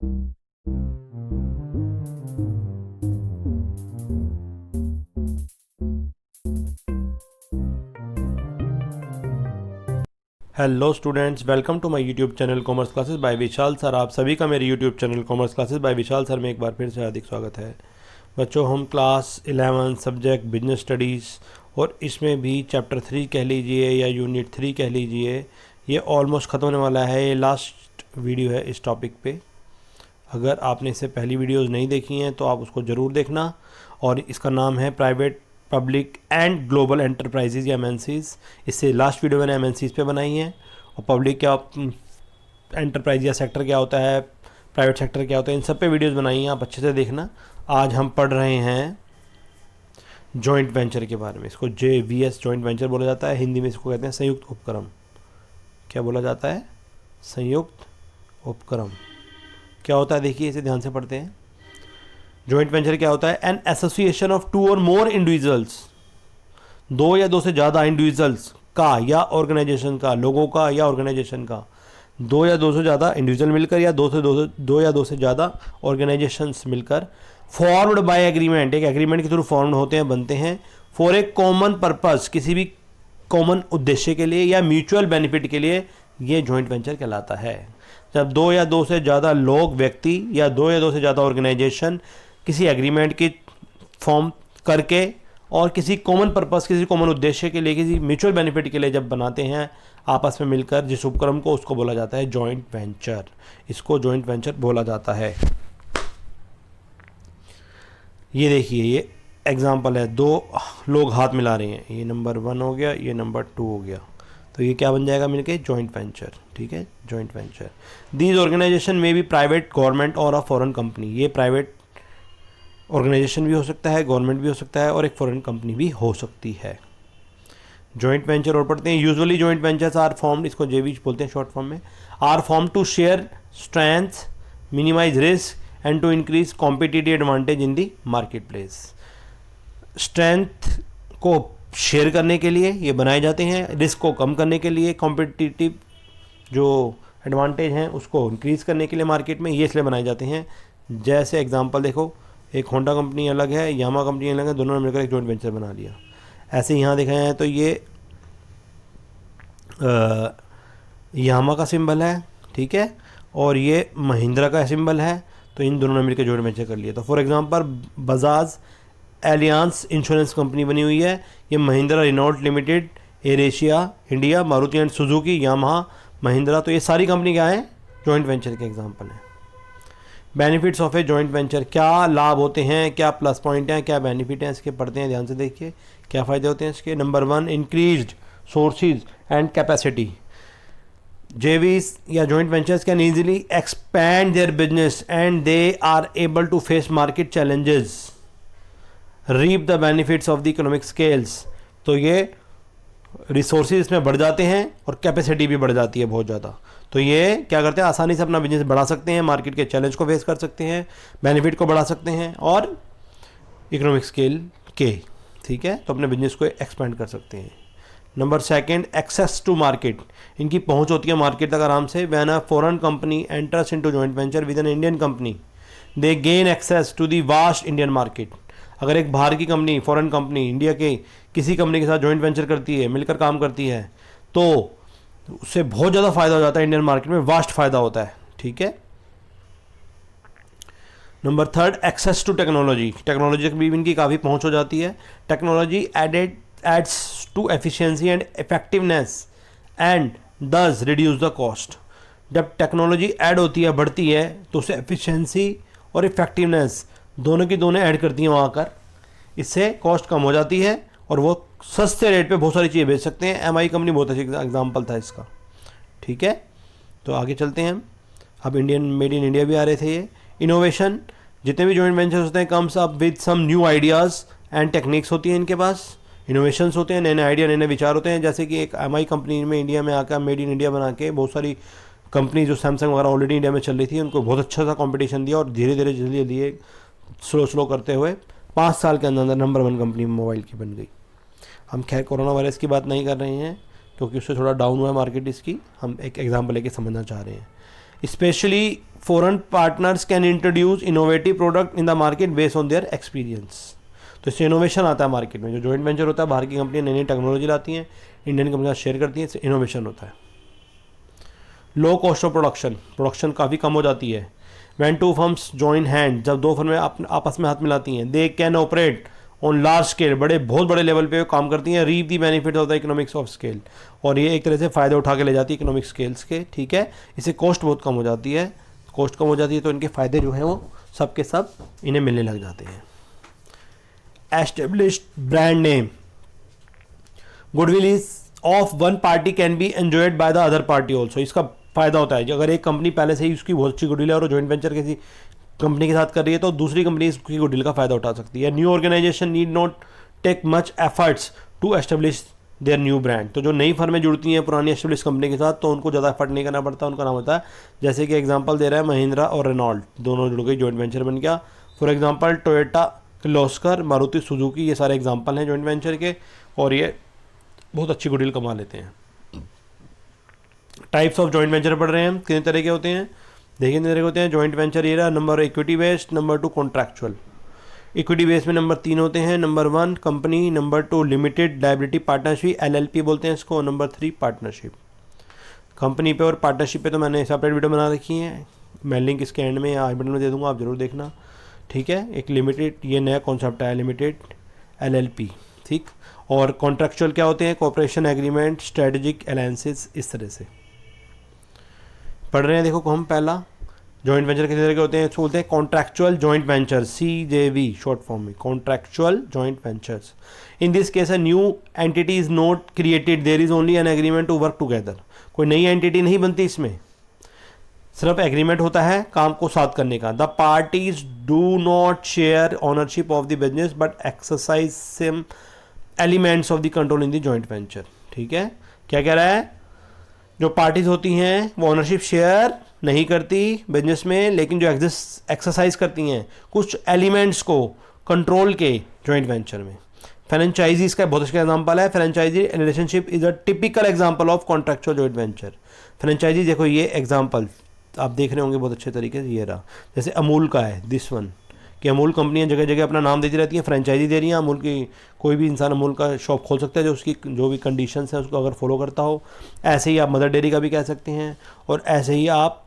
Hello students, welcome to my YouTube channel commerce classes by Vishal sir. आप सभी का मेरे YouTube channel commerce classes by Vishal sir में एक बार फिर से हार्दिक स्वागत है। बच्चों, हम क्लास 11 सब्जेक्ट बिजनेस स्टडीज़ और इसमें भी चैप्टर 3 कह लीजिए या यूनिट 3 कह लीजिए, ये ऑलमोस्ट ख़त्म होने वाला है। ये लास्ट वीडियो है इस टॉपिक पे। अगर आपने इससे पहली वीडियोज़ नहीं देखी हैं तो आप उसको ज़रूर देखना। और इसका नाम है private public and global enterprises या एमएनसीज। इससे लास्ट वीडियो मैंने एमएनसीज पे बनाई है। और पब्लिक क्या एंटरप्राइज या सेक्टर क्या होता है, प्राइवेट सेक्टर क्या होता है, इन सब पे वीडियोस बनाई हैं, आप अच्छे से देखना। आज हम पढ़ रहे हैं जॉइंट वेंचर के बारे में। इसको JVS जॉइंट वेंचर बोला जाता है, हिंदी में इसको कहते हैं संयुक्त उपक्रम। क्या बोला जाता है? संयुक्त उपक्रम। क्या होता है देखिए, इसे ध्यान से पढ़ते हैं। जॉइंट वेंचर क्या होता है? एन एसोसिएशन ऑफ 2 और मोर इंडिविजुअल्स, 2 या 2 से ज़्यादा इंडिविजुअल्स का या ऑर्गेनाइजेशन का, लोगों का या ऑर्गेनाइजेशन का, 2 या 2 से ज़्यादा इंडिविजुअल मिलकर या 2 या 2 से ज़्यादा ऑर्गेनाइजेशंस मिलकर, फॉर्म्ड बाय एग्रीमेंट, एक एग्रीमेंट के थ्रू फॉर्म होते हैं, बनते हैं, फॉर ए कॉमन पर्पस, किसी भी कॉमन उद्देश्य के लिए या म्यूचुअल बेनिफिट के लिए, ये जॉइंट वेंचर कहलाता है। जब 2 या 2 से ज़्यादा लोग, व्यक्ति या 2 या 2 से ज़्यादा ऑर्गेनाइजेशन किसी एग्रीमेंट की फॉर्म करके और किसी कॉमन पर्पस, किसी कॉमन उद्देश्य के लिए, किसी म्यूचुअल बेनिफिट के लिए जब बनाते हैं आपस में मिलकर जिस उपक्रम को, उसको बोला जाता है जॉइंट वेंचर। इसको जॉइंट वेंचर बोला जाता है। ये देखिए, ये एग्जांपल है, 2 लोग हाथ मिला रहे हैं, ये नंबर 1 हो गया, ये नंबर 2 हो गया, तो ये क्या बन जाएगा मिलके? Joint venture. ठीक है, जॉइंट वेंचर। दीज ऑर्गेनाइजेशन में भी प्राइवेट, गवर्नमेंट और अ फॉरेन कंपनी। ये प्राइवेट ऑर्गेनाइजेशन भी हो सकता है, गवर्नमेंट भी हो सकता है और एक फॉरेन कंपनी भी हो सकती है। जॉइंट वेंचर और पढ़ते हैं। Usually joint ventures are formed, इसको JV बोलते हैं शॉर्ट फॉर्म में, are form to share strength, minimize risk and to increase competitive advantage in the market place. Strength को शेयर करने के लिए ये बनाए जाते हैं, रिस्क को कम करने के लिए, कॉम्पिटिटिव जो एडवांटेज हैं उसको इंक्रीज़ करने के लिए मार्केट में, ये इसलिए बनाए जाते हैं। जैसे एग्जांपल देखो, एक होंडा कंपनी अलग है, यामा कंपनी अलग है, दोनों ने मिलकर एक जॉइंट वेंचर बना लिया। ऐसे यहाँ देखा जाए तो ये यामा का सिंबल है, ठीक है, और ये महिंद्रा का सिंबल है, तो इन दोनों ने मिलकर जॉइंट वेंचर कर लिया। तो for example Bajaj Alliance insurance company बनी हुई है, ये Mahindra Renault limited, air Asia India, Maruti and Suzuki, Yamaha, Mahindra, तो ये सारी कंपनी क्या है? जॉइंट वेंचर के एग्जांपल हैं। Benefits of a joint venture, क्या लाभ होते हैं, क्या प्लस पॉइंट हैं, क्या बेनिफिट हैं, इसके पढ़ते हैं, ध्यान से देखिए क्या फ़ायदे होते हैं इसके। Number 1, increased sources and capacity. JVs या joint ventures can easily expand their business and they are able to face market challenges, reap the benefits of the economic scales. तो ये रिसोर्सेज इसमें बढ़ जाते हैं और कैपेसिटी भी बढ़ जाती है बहुत ज़्यादा। तो ये क्या करते हैं? आसानी से अपना बिजनेस बढ़ा सकते हैं, मार्केट के चैलेंज को फेस कर सकते हैं, बेनिफिट को बढ़ा सकते हैं और इकोनॉमिक स्केल के, ठीक है, तो अपने बिजनेस को एक्सपेंड कर सकते हैं। नंबर 2, एक्सेस टू मार्केट, इनकी पहुंच होती है मार्केट तक आराम से। When a foreign company enters into joint venture with an Indian company, they gain access to the vast Indian market. अगर एक बाहर की कंपनी, फॉरेन कंपनी, इंडिया के किसी कंपनी के साथ जॉइंट वेंचर करती है, मिलकर काम करती है, तो उससे बहुत ज़्यादा फायदा हो जाता है इंडियन मार्केट में, वास्ट फायदा होता है, ठीक है। Number 3, access to technology, technology तक भी इनकी काफ़ी पहुंच हो जाती है। Technology aids to efficiency and effectiveness and thus reduce the cost. जब टेक्नोलॉजी ऐड होती है, बढ़ती है, तो उससे एफिशिएंसी और इफेक्टिवनेस दोनों की दोनों ऐड करती हैं वहाँ कर, इससे कॉस्ट कम हो जाती है और वो सस्ते रेट पे बहुत सारी चीज़ें बेच सकते हैं। MI कंपनी बहुत अच्छी एग्जांपल था इसका, ठीक है। तो आगे चलते हैं हम। अब इंडियन, मेड इन इंडिया भी आ रहे थे ये। इनोवेशन, जितने भी जॉइंट वेंचर्स होते हैं comes up with some new ideas and techniques होती हैं इनके पास, इनोवेशंस होते हैं, नए नए आइडिया, नए नए विचार होते हैं। जैसे कि एक MI कंपनी में इंडिया में आकर मेड इन इंडिया बना के बहुत सारी कंपनी जो सैमसंग वगैरह ऑलरेडी इंडिया में चल रही थी, उनको बहुत अच्छा सा कंपटीशन दिया और धीरे धीरे जल्दी जल्दी स्लो करते हुए 5 साल के अंदर नंबर 1 कंपनी मोबाइल की बन गई। हम खैर कोरोना वायरस की बात नहीं कर रहे हैं क्योंकि उससे थोड़ा डाउन हुआ है मार्केट इसकी, हम एक एग्जांपल लेके समझना चाह रहे हैं। Specially foreign partners can introduce innovative product in the market based on their experience. तो इससे इनोवेशन आता है मार्केट में। जो जॉइंट वेंचर होता है, बाहर की कंपनी नई नई टेक्नोलॉजी लाती हैं, इंडियन कंपनियां शेयर करती हैं, इससे इनोवेशन होता है। Low cost of production, production काफ़ी कम हो जाती है। When two firms join hand, जब दो फर्में आपस में हाथ मिलाती हैं, they can operate on large scale, बहुत बड़े लेवल पे काम करती हैं, reap the benefit of the economics of scale, और ये एक तरह से फ़ायदे उठा के ले जाती है इकोनॉमिक स्केल्स के, ठीक है। इससे कॉस्ट बहुत कम हो जाती है, कॉस्ट कम हो जाती है तो इनके फ़ायदे जो हैं वो सब के सब इन्हें मिलने लग जाते हैं। Established brand name, goodwill is of one party can be enjoyed by the other party also. इसका फ़ायदा होता है, अगर एक कंपनी पहले से ही उसकी बहुत अच्छी गुडविल है और जॉइंट वेंचर किसी कंपनी के साथ कर रही है तो दूसरी कंपनी इसकी गुडविल का फ़ायदा उठा सकती है। New organisation need not take much efforts to establish their new brand. तो जो नई फर्में जुड़ती हैं पुरानी एस्टेब्लिश कंपनी के साथ तो उनको ज़्यादा एफर्ट नहीं करना पड़ता, उनका नाम होता है, जैसे कि एग्जांपल दे रहा है महिंद्रा और रेनॉल्ट, दोनों जुड़ गई, जॉइंट वेंचर बन गया। For example Toyota, Kirloskar, Maruti Suzuki, ये सारे एग्जांपल हैं जॉइंट वेंचर के, और ये बहुत अच्छी गुडविल कमा लेते हैं। टाइप्स ऑफ जॉइंट वेंचर पढ़ रहे हैं हम, कितने तरह के होते हैं, देखिए कितने तरह के होते हैं। जॉइंट वेंचर ये रहा, number equity based, number 2 contractual. Equity base में नंबर 3 होते हैं, number 1 company, number 2 limited liability partnership, LLP बोलते हैं इसको, नंबर 3 पार्टनरशिप। कंपनी पे और पार्टनरशिप पे तो मैंने सेपरेट वीडियो बना रखी है, मैं लिंक इसके एंड में या आई बटन में दे दूंगा, आप जरूर देखना, ठीक है। एक लिमिटेड, ये नया कॉन्सेप्ट है लिमिटेड LLP, ठीक। और कॉन्ट्रैक्चुअल क्या होते हैं, कॉर्पोरेशन एग्रीमेंट, स्ट्रेटेजिक अलायंसेस, इस तरह से पढ़ रहे हैं। देखो हम पहला जॉइंट वेंचर किस तरह के होते हैं, इसको बोलते हैं contractual joint venture, CJV short form में, contractual joint ventures. In this case a new entity is not created, there is only an agreement to work together. कोई नई एंटिटी नहीं बनती इसमें, सिर्फ एग्रीमेंट होता है काम को साथ करने का। The parties do not share ownership of the business but exercise SIM elements of the control in the joint venture, ठीक है। क्या कह रहा है, जो पार्टीज होती हैं वो ओनरशिप शेयर नहीं करती बिजनेस में, लेकिन जो एक्सरसाइज करती हैं कुछ एलिमेंट्स को कंट्रोल के जॉइंट वेंचर में। फ्रेंचाइजीज का बहुत अच्छा एग्जांपल है, franchisee relationship is a typical example of contractual joint venture. Franchisee देखो, ये एग्जांपल आप देख रहे होंगे बहुत अच्छे तरीके से, ये रहा, जैसे अमूल का है दिस वन, कि अमूल कंपनियां जगह जगह अपना नाम देती रहती हैं, फ्रेंचाइजी दे रही हैं अमूल की, कोई भी इंसान अमूल का शॉप खोल सकता है जो उसकी जो भी कंडीशंस हैं उसको अगर फॉलो करता हो। ऐसे ही आप मदर डेयरी का भी कह सकते हैं, और ऐसे ही आप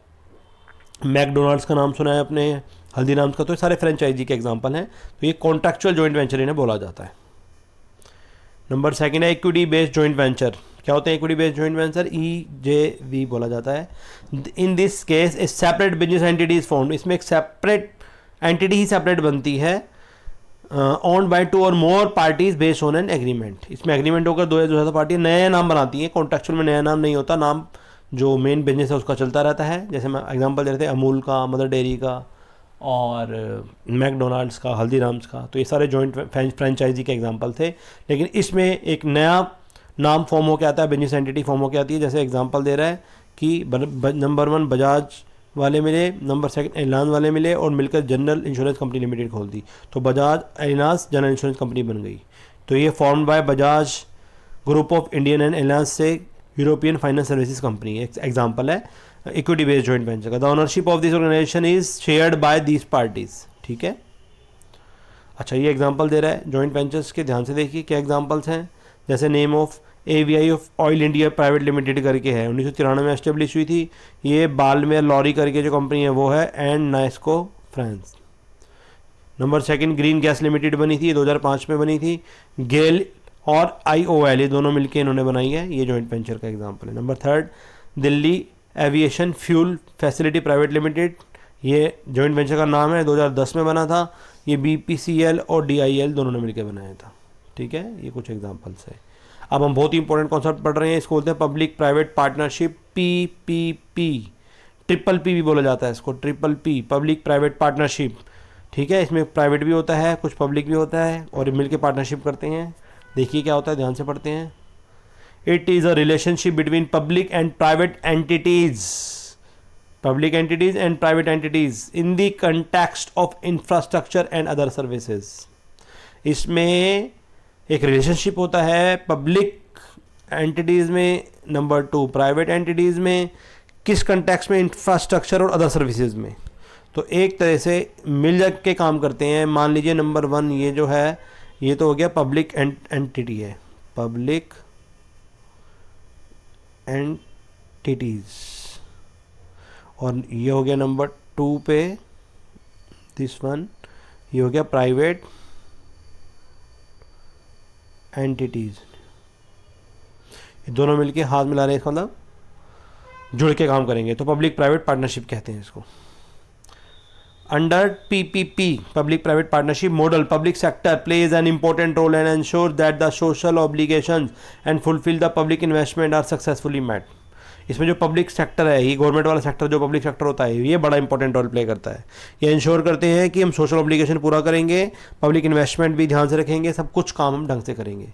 मैकडोनल्ड्स का नाम सुना है अपने, हल्दीराम्स का, तो ये सारे फ्रेंचाइजी के एग्जांपल हैं। तो ये कॉन्ट्रैक्चुअल जॉइंट वेंचर इन्हें बोला जाता है। नंबर 2 है इक्विटी बेस्ड जॉइंट वेंचर। क्या होते हैं equity based joint venture, EJV बोला जाता है। इन this case A separate business entity is formed, इसमें एक सेपरेट एंटिटी ही सेपरेट बनती है, ओन्ड बाय 2 और more parties based on an agreement. इसमें एग्रीमेंट होकर 2 या ज़्यादा पार्टी नया नाम बनाती है, कॉन्ट्रैक्चुअल में नया नाम नहीं होता, नाम जो मेन बिजनेस है उसका चलता रहता है। जैसे मैं एग्जांपल दे रहे थे अमूल का, मदर डेयरी का, और मैकडोनल्ड्स का, हल्दीराम्स का, तो ये सारे जॉइंट फ्रेंचाइजी के एग्जांपल थे। लेकिन इसमें एक नया नाम फॉर्म होकर आता है, बिजनेस एंटिटी फॉर्म होकर आती है। जैसे एग्जांपल दे रहा है कि नंबर 1 बजाज वाले मिले, नंबर 2 एलान वाले मिले और मिलकर जनरल इंश्योरेंस कंपनी लिमिटेड खोल दी, तो Bajaj Allianz general insurance company बन गई। तो ये formed by Bajaj group of Indian and Allianz से यूरोपियन फाइनेंस सर्विसेज कंपनी, एक एग्जांपल है इक्विटी बेस्ड जॉइंट वेंचर का। The ownership of this organization is shared by these parties, ठीक है। अच्छा, ये एग्जांपल दे रहा है जॉइंट वेंचर्स के, ध्यान से देखिए क्या एग्जांपल्स हैं। जैसे name of AVI of oil India private limited करके है, 1993 में एस्टेब्लिश हुई थी। ये बालमेर लॉरी करके जो कंपनी है वो है, एंड नाइस्को France. Number 2 green gas limited बनी थी, 2005 में बनी थी। गेल और IOL ये दोनों मिलके इन्होंने बनाई है, ये जॉइंट वेंचर का एग्जांपल है। Number 3 Delhi aviation fuel facility private limited, ये जॉइंट वेंचर का नाम है, 2010 में बना था। ये BPCL और DIL दोनों ने मिलकर बनाया था, ठीक है। ये कुछ एग्जांपल्स है। अब हम बहुत ही इंपॉर्टेंट कॉन्सेप्ट पढ़ रहे हैं, इसको बोलते हैं public private partnership, PPP, triple P भी बोला जाता है इसको, triple P, public private partnership, ठीक है। इसमें प्राइवेट भी होता है, कुछ पब्लिक भी होता है, और मिलकर पार्टनरशिप करते हैं। देखिए क्या होता है, ध्यान से पढ़ते हैं। It is a relationship between public and private entities, public entities and private entities in the context of infrastructure and other services। इसमें एक रिलेशनशिप होता है पब्लिक एंटिटीज़ में, नंबर 2 प्राइवेट एंटिटीज़ में, किस कंटेक्स्ट में, इंफ्रास्ट्रक्चर और अदर सर्विसेज में। तो एक तरह से मिल के काम करते हैं। मान लीजिए नंबर 1 ये जो है ये तो हो गया पब्लिक एंटिटी है, पब्लिक एंटिटीज, और ये हो गया नंबर 2 पे दिस वन, ये हो गया प्राइवेट एंटिटीज। ये दोनों मिलके हाथ मिला रहे हैं, इसका मतलब जुड़ के काम करेंगे, तो पब्लिक प्राइवेट पार्टनरशिप कहते हैं इसको। Under PPP, public private partnership model, public sector plays an important role and ensure that the social obligations and fulfil the public investment are successfully met. इसमें जो पब्लिक सेक्टर है, ये government वाला sector जो public sector होता है, ये बड़ा इंपॉर्टेंट रोल प्ले करता है। ये इंश्योर करते हैं कि हम सोशल ऑब्लिगेशन पूरा करेंगे, पब्लिक इन्वेस्टमेंट भी ध्यान से रखेंगे, सब कुछ काम हम ढंग से करेंगे।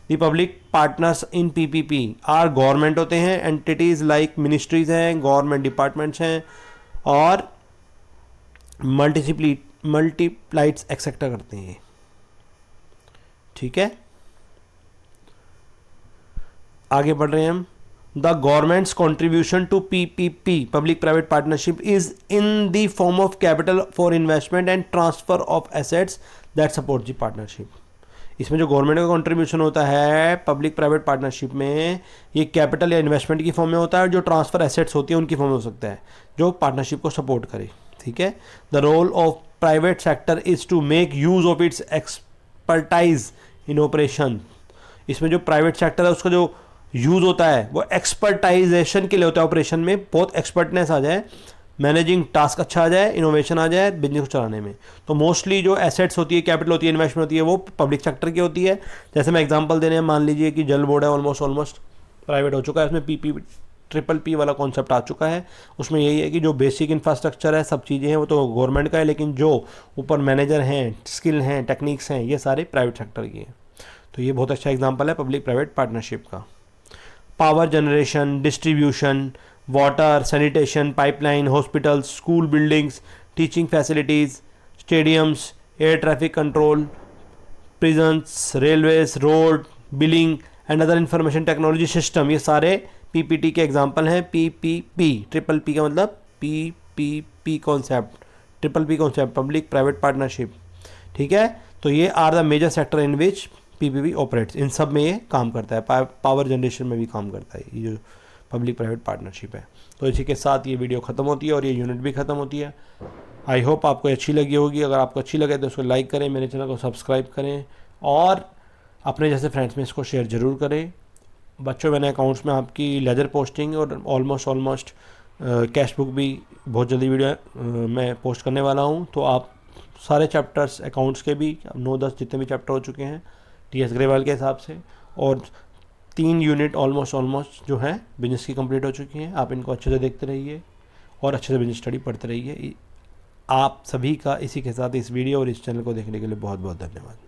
The public partners in PPP are government होते हैं, एंटिटीज़ लाइक मिनिस्ट्रीज हैं, गवर्नमेंट डिपार्टमेंट्स हैं, और मल्टीप्लाइट्स एक्सेट्रा करते हैं। ठीक है, आगे बढ़ रहे हैं हम। The government's contribution to PPP, public private partnership, is in the form of capital for investment and transfer of assets that support the partnership. इसमें जो गवर्नमेंट का कंट्रीब्यूशन होता है पब्लिक प्राइवेट पार्टनरशिप में, ये कैपिटल या इन्वेस्टमेंट की form में होता है, और जो ट्रांसफर एसेट्स होती है उनकी फॉर्म में हो सकता है, जो पार्टनरशिप को सपोर्ट करे। ठीक है, the role of private sector is to make use of its expertise in operation. इसमें जो प्राइवेट सेक्टर है उसका जो यूज होता है वो एक्सपर्टाइजेशन के लिए होता है, ऑपरेशन में बहुत एक्सपर्टनेस आ जाए, मैनेजिंग टास्क अच्छा आ जाए, इनोवेशन आ जाए बिजनेस को चलाने में। तो मोस्टली जो एसेट्स होती है, कैपिटल होती है, इन्वेस्टमेंट होती है, वो पब्लिक सेक्टर की होती है। जैसे मैं एग्जांपल देने हैं, मान लीजिए कि जल बोर्ड है, ऑलमोस्ट प्राइवेट हो चुका है, उसमें PPP वाला कॉन्सेप्ट आ चुका है। उसमें यही है कि जो बेसिक इंफ्रास्ट्रक्चर है, सब चीज़ें हैं, वो तो गवर्नमेंट का है, लेकिन जो ऊपर मैनेजर हैं, स्किल हैं, टेक्निक्स हैं, ये सारे प्राइवेट सेक्टर की हैं। तो ये बहुत अच्छा एग्जाम्पल है पब्लिक प्राइवेट पार्टनरशिप का। Power generation, distribution, water, sanitation, pipeline, hospitals, school buildings, teaching facilities, stadiums, air traffic control, prisons, railways, road, billing and other information technology system, ये सारे PPT के एग्जाम्पल हैं। PPP, ट्रिपल P का मतलब PPP concept, PPP concept, public private partnership. ठीक है, तो ये are the major sector in which PPP operates. इन सब में ये काम करता है, पावर जनरेशन में भी काम करता है ये जो पब्लिक प्राइवेट पार्टनरशिप है। तो इसी के साथ ये वीडियो ख़त्म होती है और ये यूनिट भी ख़त्म होती है। आई होप आपको अच्छी लगी होगी। अगर आपको अच्छी लगे तो उसको लाइक करें, मेरे चैनल को सब्सक्राइब करें, और अपने जैसे फ्रेंड्स में इसको शेयर ज़रूर करें। बच्चों, मैंने अकाउंट्स में आपकी लेजर पोस्टिंग और ऑलमोस्ट कैश बुक भी बहुत जल्दी वीडियो मैं पोस्ट करने वाला हूँ। तो आप सारे चैप्टर्स अकाउंट्स के भी 9-10 जितने भी चैप्टर हो चुके हैं TS ग्रेवाल के हिसाब से, और 3 यूनिट ऑलमोस्ट जो है बिजनेस की कंप्लीट हो चुकी हैं। आप इनको अच्छे से देखते रहिए और अच्छे से बिजनेस स्टडी पढ़ते रहिए। आप सभी का इसी के साथ इस वीडियो और इस चैनल को देखने के लिए बहुत बहुत धन्यवाद।